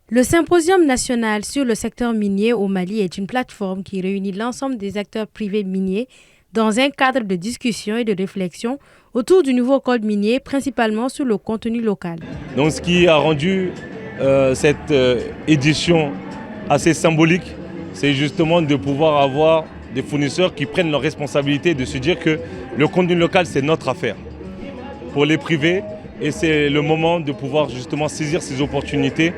Le Symposium national sur le secteur minier au Mali est une plateforme qui réunit l'ensemble des acteurs privés miniers dans un cadre de discussion et de réflexion autour du nouveau code minier, principalement sur le contenu local. Donc ce qui a rendu cette édition assez symbolique, c'est justement de pouvoir avoir des fournisseurs qui prennent leurs responsabilités, de se dire que le contenu local, c'est notre affaire. Pour les privés, et c'est le moment de pouvoir justement saisir ces opportunités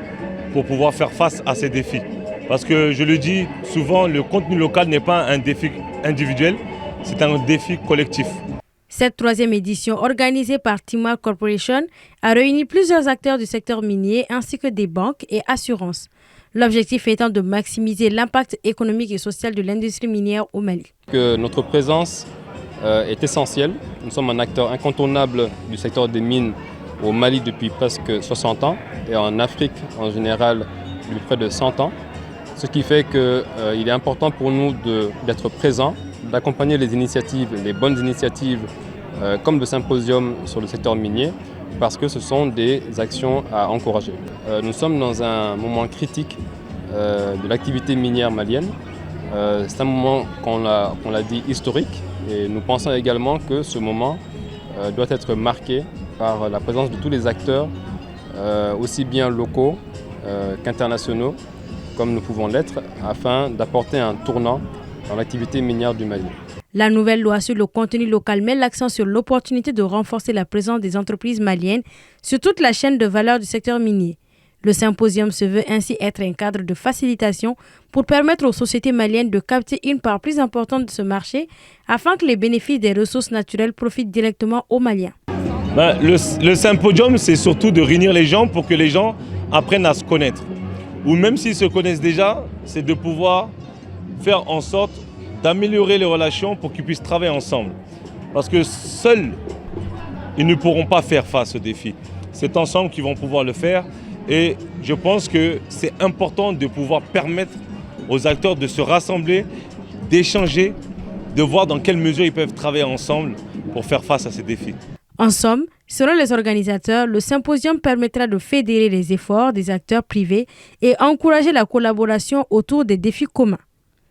pour pouvoir faire face à ces défis. Parce que je le dis souvent, le contenu local n'est pas un défi individuel, c'est un défi collectif. Cette troisième édition, organisée par Timar Corporation, a réuni plusieurs acteurs du secteur minier ainsi que des banques et assurances. L'objectif étant de maximiser l'impact économique et social de l'industrie minière au Mali. Notre présence est essentielle. Nous sommes un acteur incontournable du secteur des mines au Mali depuis presque 60 ans et en Afrique en général depuis près de 100 ans. Ce qui fait qu'il est important pour nous d'être présents, d'accompagner les initiatives, les bonnes initiatives comme le symposium sur le secteur minier, parce que ce sont des actions à encourager. Nous sommes dans un moment critique de l'activité minière malienne. C'est un moment qu'on l'a dit historique, et nous pensons également que ce moment doit être marqué par la présence de tous les acteurs, aussi bien locaux qu'internationaux, comme nous pouvons l'être, afin d'apporter un tournant dans l'activité minière du Mali. La nouvelle loi sur le contenu local met l'accent sur l'opportunité de renforcer la présence des entreprises maliennes sur toute la chaîne de valeur du secteur minier. Le symposium se veut ainsi être un cadre de facilitation pour permettre aux sociétés maliennes de capter une part plus importante de ce marché afin que les bénéfices des ressources naturelles profitent directement aux Maliens. Le symposium, c'est surtout de réunir les gens pour que les gens apprennent à se connaître. Ou même s'ils se connaissent déjà, c'est de pouvoir faire en sorte d'améliorer les relations pour qu'ils puissent travailler ensemble. Parce que seuls, ils ne pourront pas faire face aux défis. C'est ensemble qu'ils vont pouvoir le faire. Et je pense que c'est important de pouvoir permettre aux acteurs de se rassembler, d'échanger, de voir dans quelle mesure ils peuvent travailler ensemble pour faire face à ces défis. En somme, selon les organisateurs, le symposium permettra de fédérer les efforts des acteurs privés et encourager la collaboration autour des défis communs.